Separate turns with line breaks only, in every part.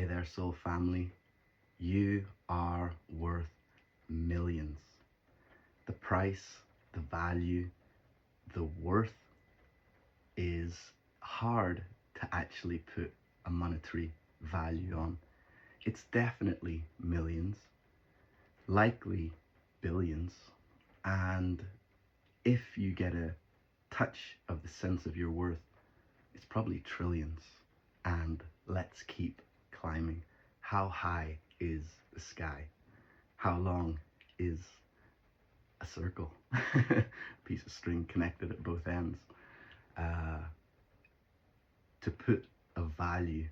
Hey there, soul family. You are worth millions. The price, the value, the worth is hard to actually put a monetary value on. It's definitely millions, likely billions, and if you get a touch of the sense of your worth, it's probably trillions. And let's keep climbing. How high is the sky? How long is a circle? Piece of string connected at both ends. To put a value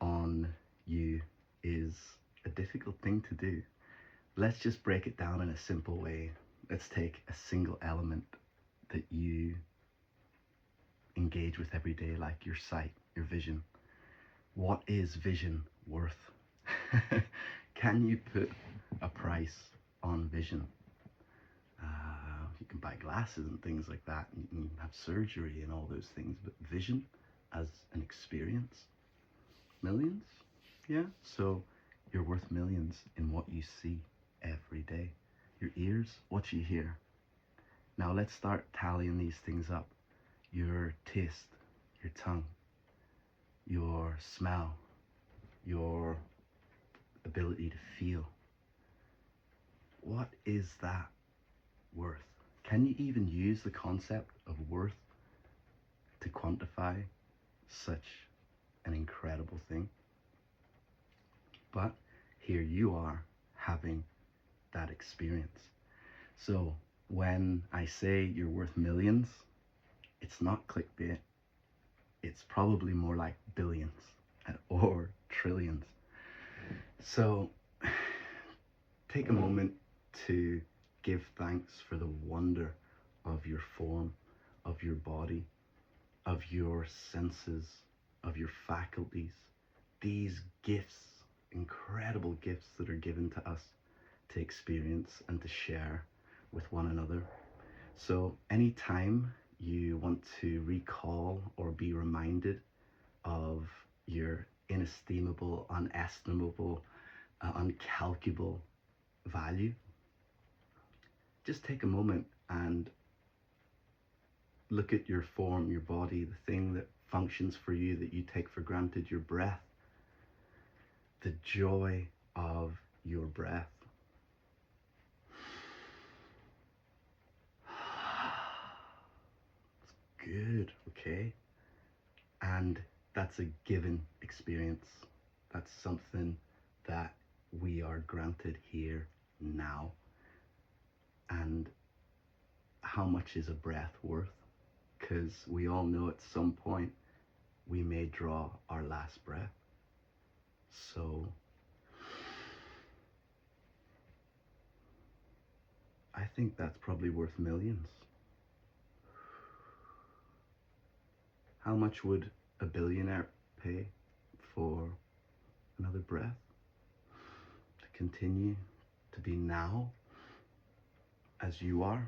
on you is a difficult thing to do. Let's just break it down in a simple way. Let's take a single element that you engage with every day, like your sight, your vision. What is vision worth? Can you put a price on vision? You can buy glasses and things like that, and you can have surgery and all those things, but vision as an experience, millions? Yeah, so you're worth millions in what you see every day. Your ears, what you hear. Now let's start tallying these things up. Your taste, your tongue, your smell, your ability to feel. What is that worth? Can you even use the concept of worth to quantify such an incredible thing? But here you are having that experience. So when I say you're worth millions, it's not clickbait. It's probably more like billions or trillions. So take a moment to give thanks for the wonder of your form, of your body, of your senses, of your faculties. These gifts, incredible gifts that are given to us to experience and to share with one another. So anytime you want to recall or be reminded of your inestimable, unestimable, uncalculable value, just take a moment and look at your form, your body, the thing that functions for you that you take for granted, your breath, the joy of your breath. It's good, okay? And that's a given experience. That's something that we are granted here now. And how much is a breath worth? Because we all know at some point we may draw our last breath. So I think that's probably worth millions. How much would a billionaire pay for another breath? To continue to be now as you are?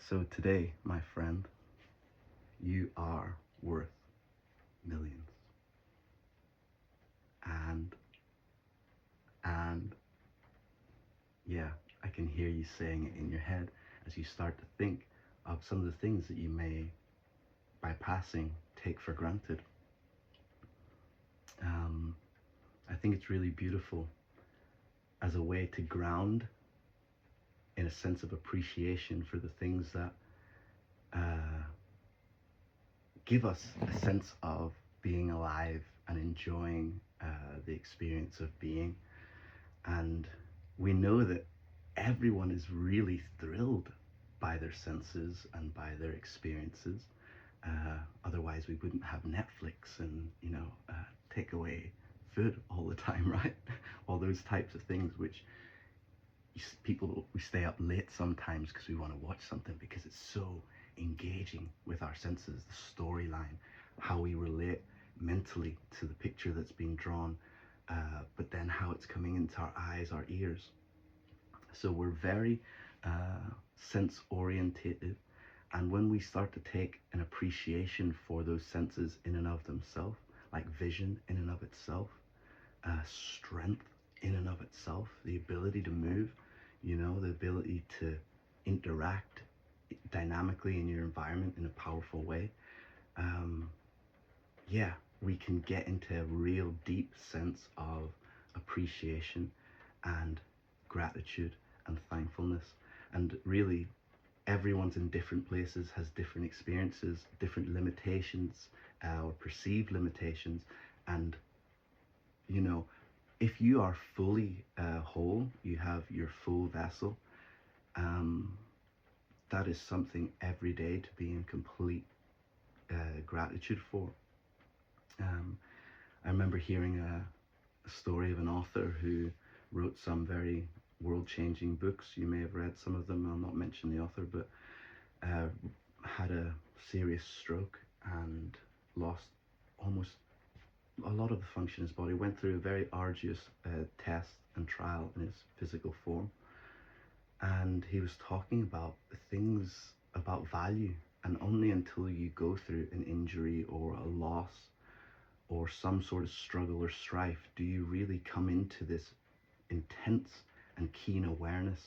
So today, my friend, you are worth millions. And yeah, I can hear you saying it in your head as you start to think of some of the things that you may, by passing, take for granted. I think it's really beautiful as a way to ground in a sense of appreciation for the things that give us a sense of being alive and enjoying the experience of being. And we know that everyone is really thrilled by their senses and by their experiences. Otherwise we wouldn't have Netflix and takeaway food all the time, right? All those types of things which we stay up late sometimes because we want to watch something because it's so engaging with our senses, the storyline, how we relate mentally to the picture that's being drawn, but then how it's coming into our eyes, our ears. So we're very sense orientated, and when we start to take an appreciation for those senses in and of themselves, like vision in and of itself, strength in and of itself, the ability to move, the ability to interact dynamically in your environment in a powerful way. Yeah, we can get into a real deep sense of appreciation and gratitude and thankfulness. And really, everyone's in different places, has different experiences, different limitations, or perceived limitations. And, if you are fully whole, you have your full vessel, that is something every day to be in complete gratitude for. I remember hearing a story of an author who wrote some very world-changing books. You may have read some of them. I'll not mention the author, but had a serious stroke and lost almost a lot of the function in his body. Went through a very arduous test and trial in his physical form. And he was talking about things about value, and only until you go through an injury or a loss or some sort of struggle or strife do you really come into this intense and keen awareness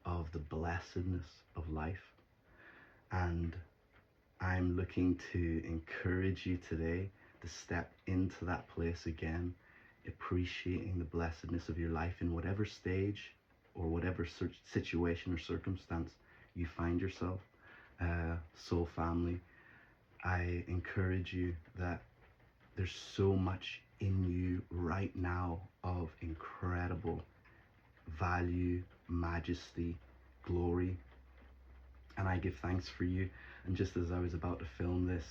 of the blessedness of life. And I'm looking to encourage you today to step into that place again, appreciating the blessedness of your life in whatever stage or whatever situation or circumstance you find yourself. Soul family, I encourage you that there's so much in you right now of incredible value, majesty, glory, and I give thanks for you. And just as I was about to film this,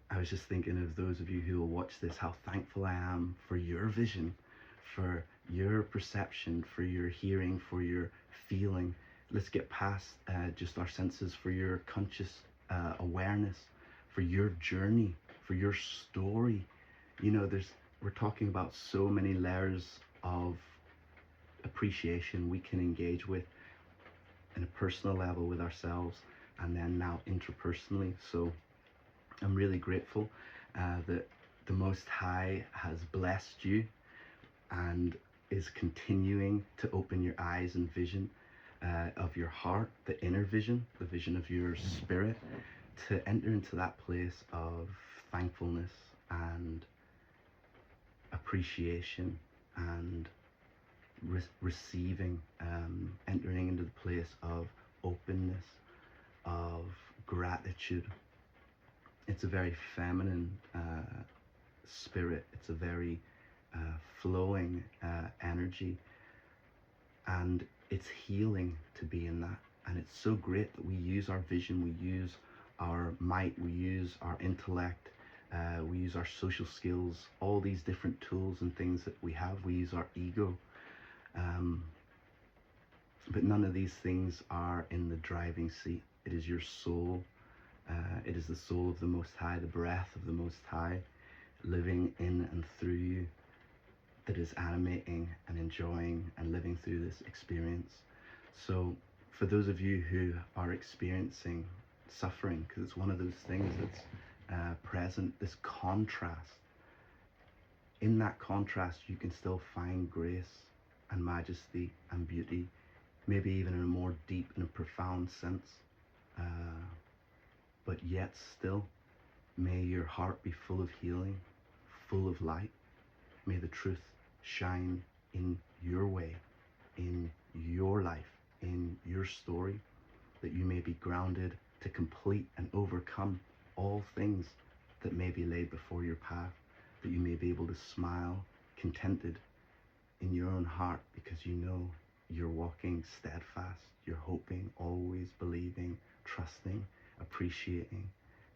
I was just thinking of those of you who will watch this, how thankful I am for your vision, for your perception, for your hearing, for your feeling. Let's get past just our senses, for your conscious awareness, for your journey, for your story. We're talking about so many layers of appreciation we can engage with in a personal level with ourselves, and then now interpersonally. So I'm really grateful that the Most High has blessed you and is continuing to open your eyes and vision of your heart, the inner vision, the vision of your spirit, to enter into that place of thankfulness and appreciation and receiving, entering into the place of openness, of gratitude. It's a very feminine spirit. It's a very flowing energy, and it's healing to be in that. And it's so great that we use our vision, we use our might, we use our intellect, we use our social skills, all these different tools and things that we have. We use our ego, but none of these things are in the driving seat. It is your soul. It is the soul of the Most High, the breath of the Most High, living in and through you, that is animating and enjoying and living through this experience. So for those of you who are experiencing suffering, because it's one of those things that's present, this contrast, in that contrast you can still find grace and majesty and beauty, maybe even in a more deep and a profound sense. But yet still, may your heart be full of healing, full of light. May the truth shine in your way, in your life, in your story, that you may be grounded to complete and overcome all things that may be laid before your path, that you may be able to smile contented in your own heart, because you know you're walking steadfast, you're hoping, always believing, trusting, appreciating,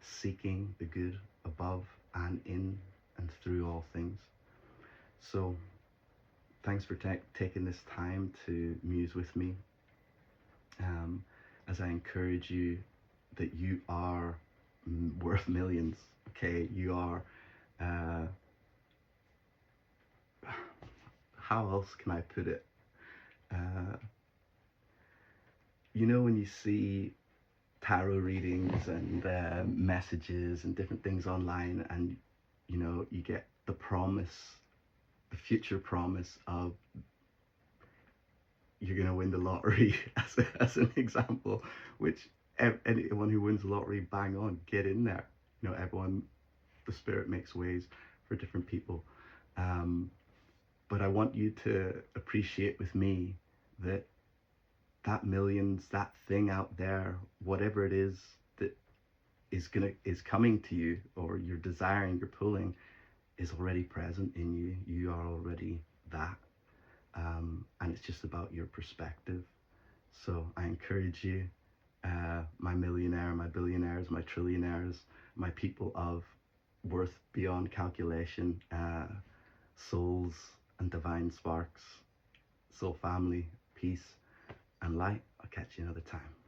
seeking the good above and in and through all things. So thanks for taking this time to muse with me, as I encourage you that you are worth millions. Okay, you are, how else can I put it? When you see tarot readings and messages and different things online, and you get the promise, the future promise of you're going to win the lottery as an example, which anyone who wins the lottery, bang on, get in there. Everyone, the spirit makes ways for different people. But I want you to appreciate with me that millions, that thing out there, whatever it is that is coming to you, or you're desiring, you're pulling, is already present in you. You are already that. And it's just about your perspective. So I encourage you, my millionaire, my billionaires, my trillionaires, my people of worth beyond calculation, souls and divine sparks, soul family, peace and light. I'll catch you another time.